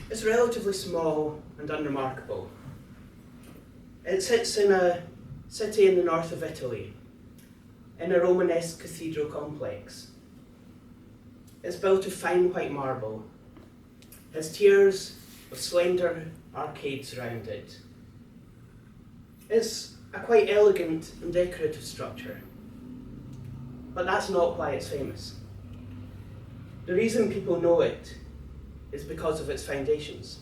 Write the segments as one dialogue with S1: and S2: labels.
S1: It's relatively small and unremarkable. It sits in a city in the north of Italy, in a Romanesque cathedral complex. It's built of fine white marble, has tiers of slender arcades around it. It's a quite elegant and decorative structure, but that's not why it's famous. The reason people know it is because of its foundations,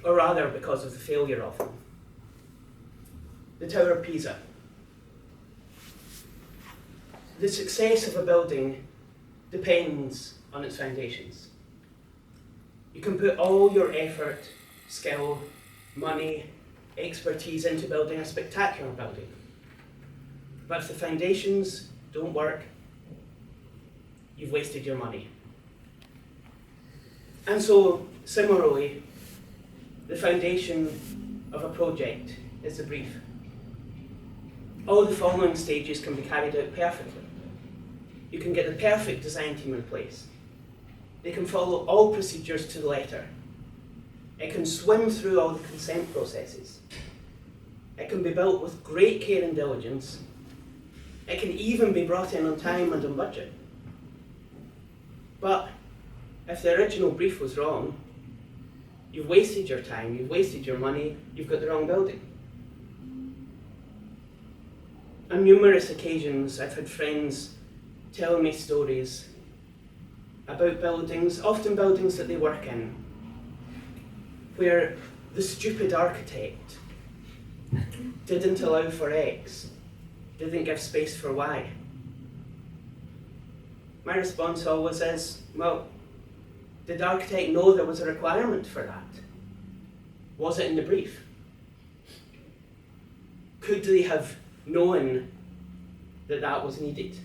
S1: or rather because of the failure of them. The Tower of Pisa. The success of a building depends on its foundations. You can put all your effort, skill, money, expertise into building a spectacular building. But if the foundations don't work, you've wasted your money. And so, similarly, the foundation of a project is the brief. All the following stages can be carried out perfectly. You can get the perfect design team in place. They can follow all procedures to the letter. It can swim through all the consent processes. It can be built with great care and diligence. It can even be brought in on time and on budget. But if the original brief was wrong, you've wasted your time, you've wasted your money, you've got the wrong building. On numerous occasions, I've had friends telling me stories about buildings, often buildings that they work in, where the stupid architect didn't allow for X, didn't give space for Y. My response always is, well, did the architect know there was a requirement for that? Was it in the brief? Could they have known that that was needed?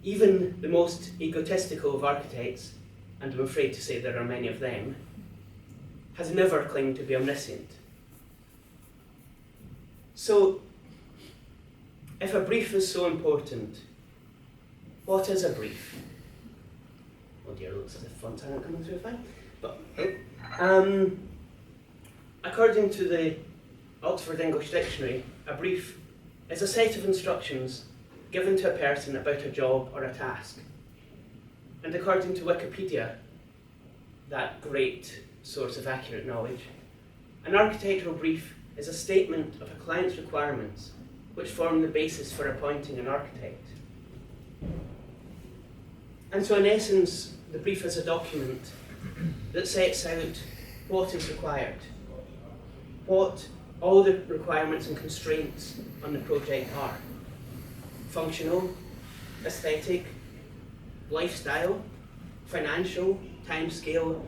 S1: Even the most egotistical of architects, and I'm afraid to say there are many of them, has never claimed to be omniscient. So, if a brief is so important, what is a brief? Oh dear, it looks as if fonts aren't coming through fine. But, according to the Oxford English Dictionary, a brief is a set of instructions given to a person about a job or a task. And according to Wikipedia, that great source of accurate knowledge, an architectural brief is a statement of a client's requirements which form the basis for appointing an architect. And so in essence, the brief is a document that sets out what is required, what all the requirements and constraints on the project are. Functional, aesthetic, lifestyle, financial, timescale,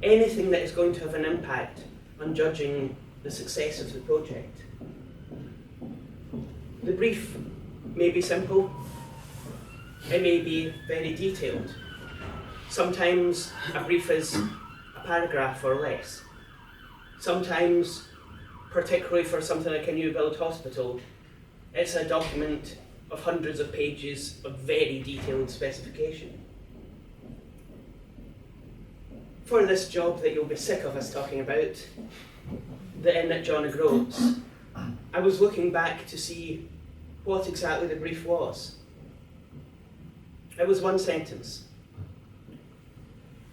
S1: anything that is going to have an impact on judging the success of the project. The brief may be simple, it may be very detailed. Sometimes a brief is a paragraph or less. Sometimes, particularly for something like a new build hospital, it's a document of hundreds of pages of very detailed specification. For this job that you'll be sick of us talking about, the inn at John O'Groats, I was looking back to see what exactly the brief was. It was one sentence.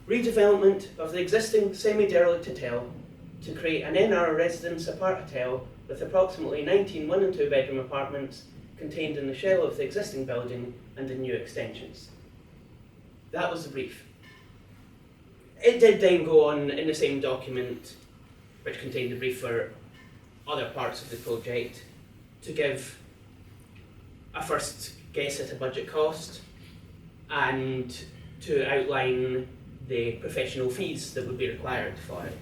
S1: Redevelopment of the existing semi-derelict hotel to create an NR residence apart hotel with approximately 19 one and two bedroom apartments contained in the shell of the existing building and in new extensions. That was the brief. It did then go on in the same document, which contained the brief for other parts of the project, to give a first guess at a budget cost and to outline the professional fees that would be required for it.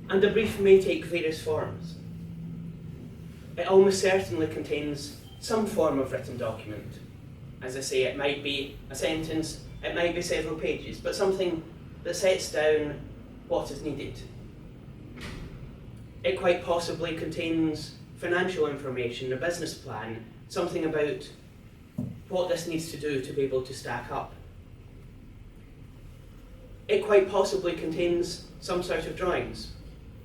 S1: And the brief may take various forms. It almost certainly contains some form of written document. As I say, it might be a sentence, it might be several pages, but something that sets down what is needed. It quite possibly contains financial information, a business plan, something about what this needs to do to be able to stack up. It quite possibly contains some sort of drawings.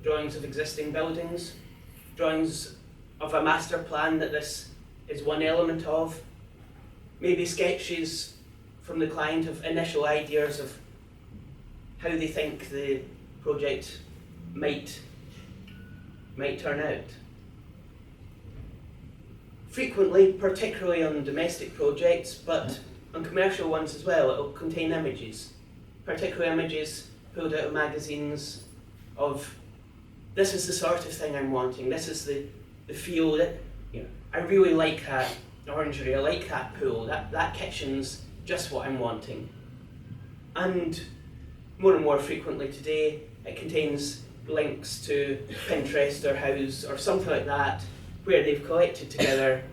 S1: Drawings of existing buildings, drawings of a master plan that this is one element of, maybe sketches from the client of initial ideas of how they think the project might turn out. Frequently, particularly on domestic projects, but on commercial ones as well, it will contain images, particularly images pulled out of magazines of, this is the sort of thing I'm wanting, this is the feel that, I really like that orangery, I like that pool, that kitchen's just what I'm wanting. And more frequently today, it contains links to Pinterest or House or something like that, where they've collected together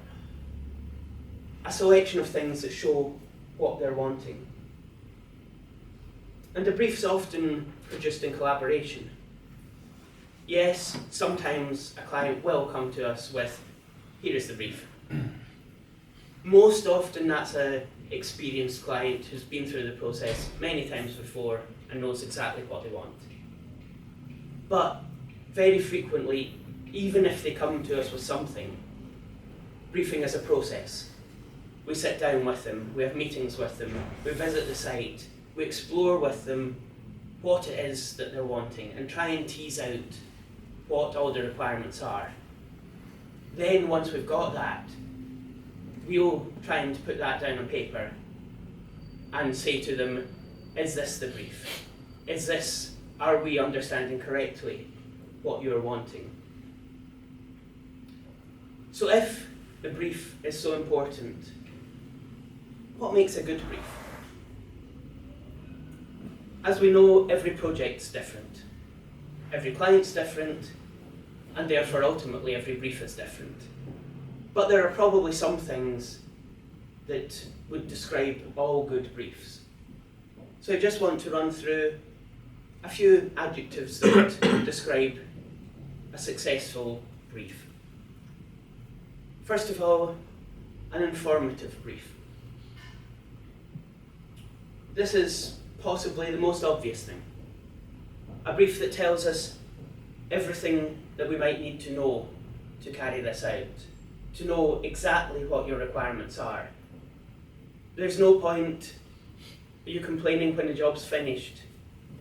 S1: a selection of things that show what they're wanting. And a brief's often produced in collaboration. Yes, sometimes a client will come to us with, here is the brief. Most often that's an experienced client who's been through the process many times before and knows exactly what they want. But very frequently, even if they come to us with something, briefing is a process. We sit down with them, we have meetings with them, we visit the site, we explore with them what it is that they're wanting and try and tease out what all the requirements are. Then once we've got that, we'll try and put that down on paper and say to them, is this the brief? Are we understanding correctly what you're wanting? So if the brief is so important, what makes a good brief? As we know, every project's different. Every client's different, and therefore ultimately every brief is different. But there are probably some things that would describe all good briefs. So I just want to run through a few adjectives that describe a successful brief. First of all, an informative brief. This is possibly the most obvious thing. A brief that tells us everything that we might need to know to carry this out, to know exactly what your requirements are. There's no point you complaining when the job's finished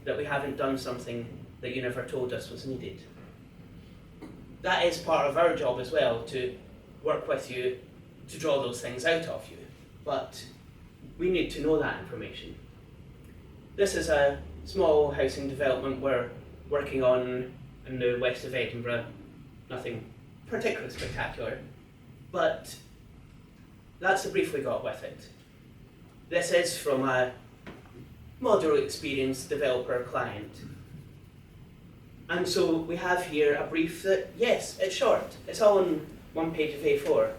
S1: that we haven't done something that you never told us was needed. That is part of our job as well, to work with you to draw those things out of you, but we need to know that information. This is a small housing development we're working on in the west of Edinburgh, nothing particularly spectacular, but that's the brief we got with it. This is from a moderately experienced developer client. And so we have here a brief that, yes, it's short, it's all on one page of A4,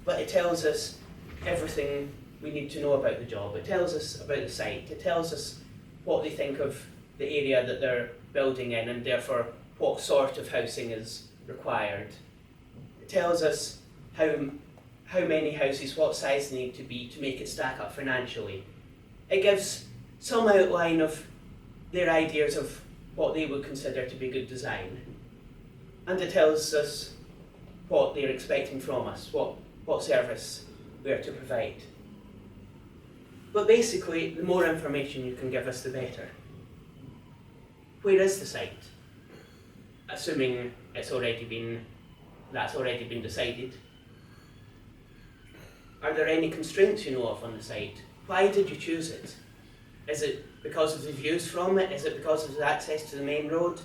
S1: but it tells us everything we need to know about the job. It tells us about the site, it tells us what they think of the area that they're building in and therefore what sort of housing is required. It tells us how many houses, what size they need to be to make it stack up financially. It gives some outline of their ideas of what they would consider to be good design. And it tells us what they're expecting from us, what service we are to provide. But basically, the more information you can give us, the better. Where is the site? Assuming that's already been decided. Are there any constraints you know of on the site? Why did you choose it? Is it because of the views from it? Is it because of the access to the main road?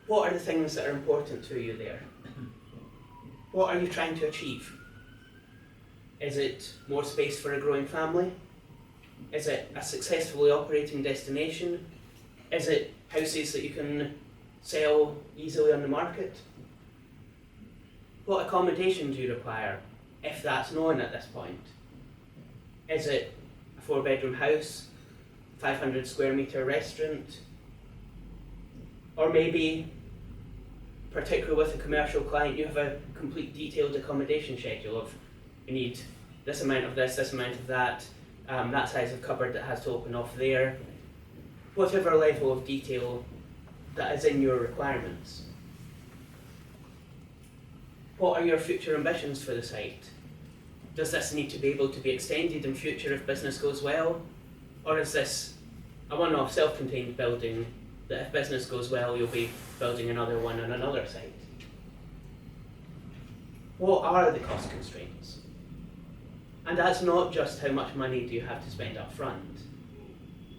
S1: What are the things that are important to you there? What are you trying to achieve? Is it more space for a growing family? Is it a successfully operating destination? Is it houses that you can sell easily on the market? What accommodation do you require, if that's known at this point? Is it a 4-bedroom house, 500 square metre restaurant? Or maybe, particularly with a commercial client, you have a complete detailed accommodation schedule of you need this amount of this amount of that, that size of cupboard that has to open off there. whatever level of detail that is in your requirements. What are your future ambitions for the site? Does this need to be able to be extended in future if business goes well? Or is this a one-off self-contained building that if business goes well, you'll be building another one on another site? What are the cost constraints? And that's not just how much money do you have to spend up front,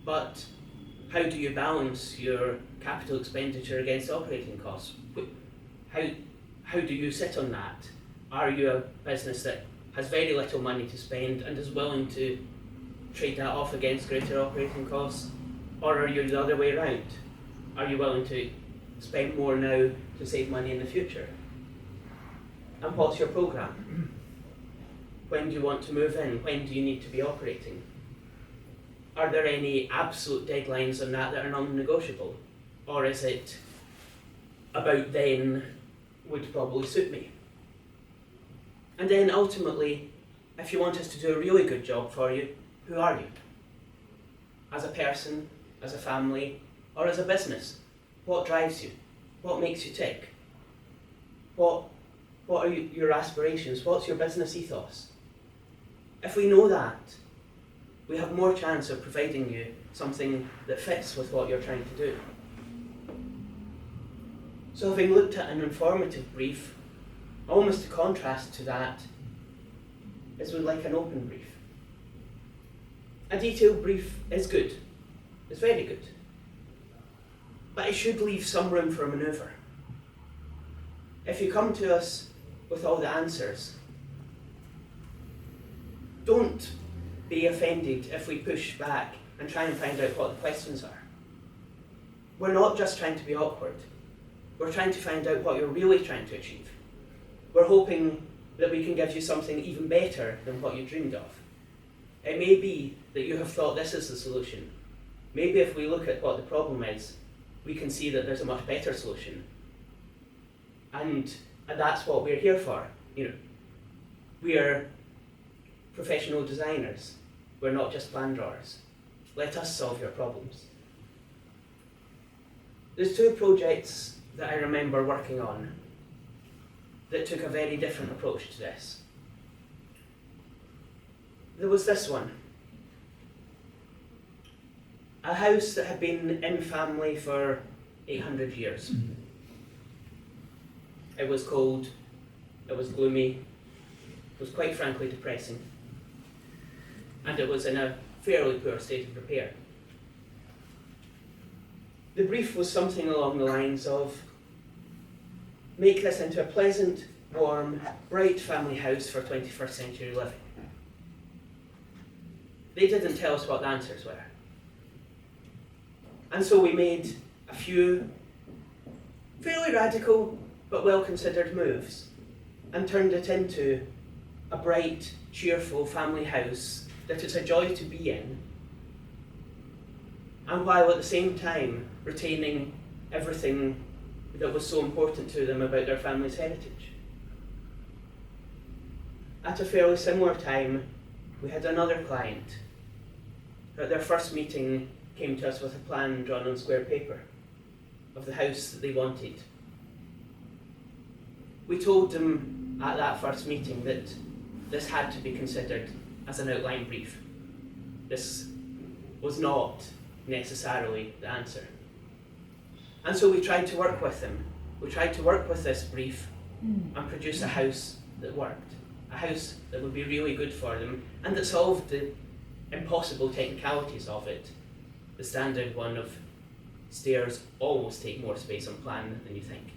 S1: but how do you balance your capital expenditure against operating costs? How do you sit on that? Are you a business that has very little money to spend and is willing to trade that off against greater operating costs? Or are you the other way around? Are you willing to spend more now to save money in the future? And what's your program? When do you want to move in? When do you need to be operating? Are there any absolute deadlines on that are non-negotiable? Or is it about then would probably suit me? And then ultimately, if you want us to do a really good job for you, who are you? As a person, as a family, or as a business? What drives you? What makes you tick? What are your aspirations? What's your business ethos? If we know that, we have more chance of providing you something that fits with what you're trying to do. So having looked at an informative brief, almost a contrast to that is we'd like an open brief. A detailed brief is good, it's very good, but it should leave some room for manoeuvre. If you come to us with all the answers, don't be offended if we push back and try and find out what the questions are. We're not just trying to be awkward. We're trying to find out what you're really trying to achieve. We're hoping that we can give you something even better than what you dreamed of. It may be that you have thought this is the solution. Maybe if we look at what the problem is, we can see that there's a much better solution. And that's what we're here for. We are professional designers. We're not just plan drawers. Let us solve your problems. There's two projects that I remember working on that took a very different approach to this. There was this one. A house that had been in family for 800 years. It was cold, it was gloomy, it was quite frankly depressing, and it was in a fairly poor state of repair. The brief was something along the lines of, make this into a pleasant, warm, bright family house for 21st century living. They didn't tell us what the answers were. And so we made a few fairly radical but well-considered moves and turned it into a bright, cheerful family house that it's a joy to be in, and while at the same time retaining everything that was so important to them about their family's heritage. At a fairly similar time, we had another client who at their first meeting came to us with a plan drawn on square paper of the house that they wanted. We told them at that first meeting that this had to be considered as an outline brief. This was not necessarily the answer. And so we tried to work with them. We tried to work with this brief and produce a house that worked. A house that would be really good for them and that solved the impossible technicalities of it. The standard one of stairs always take more space on plan than you think.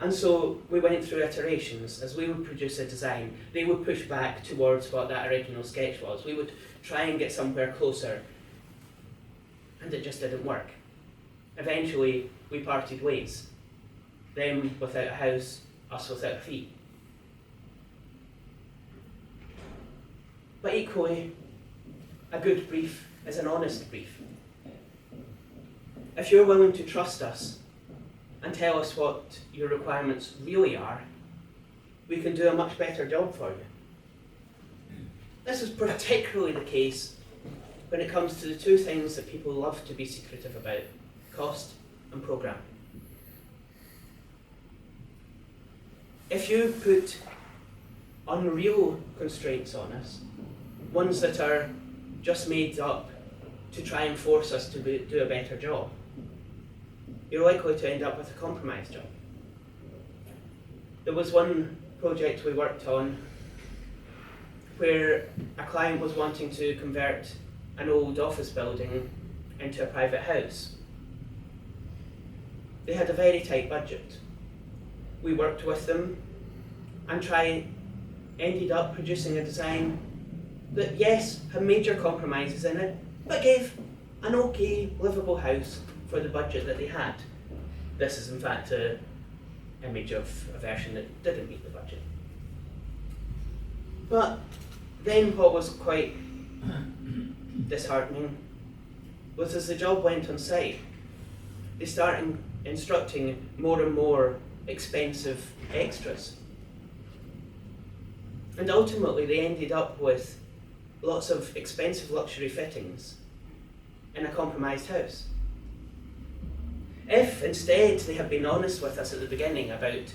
S1: And so we went through iterations. As we would produce a design, they would push back towards what that original sketch was. We would try and get somewhere closer, and it just didn't work. Eventually, we parted ways. Them without a house, us without a fee. But equally, a good brief is an honest brief. If you're willing to trust us and tell us what your requirements really are, we can do a much better job for you. This is particularly the case when it comes to the two things that people love to be secretive about: cost and programme. If you put unreal constraints on us, ones that are just made up to try and force us to do a better job, you're likely to end up with a compromise job. There was one project we worked on where a client was wanting to convert an old office building into a private house. They had a very tight budget. We worked with them and ended up producing a design that, yes, had major compromises in it, but gave an okay, livable house for the budget that they had. This is in fact an image of a version that didn't meet the budget. But then what was quite disheartening was, as the job went on site, they started instructing more and more expensive extras. And ultimately they ended up with lots of expensive luxury fittings in a compromised house. If instead they had been honest with us at the beginning about,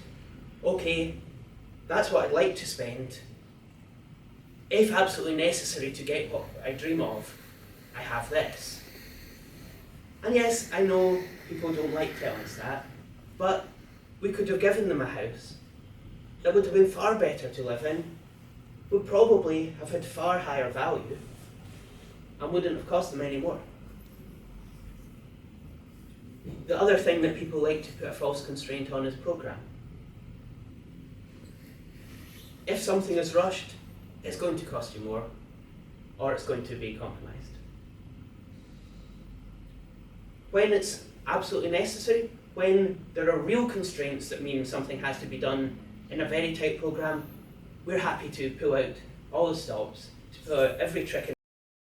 S1: okay, that's what I'd like to spend, if absolutely necessary to get what I dream of, I have this. And yes, I know people don't like telling us that, but we could have given them a house that would have been far better to live in, would probably have had far higher value, and wouldn't have cost them any more. The other thing that people like to put a false constraint on is programme. If something is rushed, it's going to cost you more, or it's going to be compromised. When it's absolutely necessary, when there are real constraints that mean something has to be done in a very tight programme, we're happy to pull out all the stops, to pull out every trick in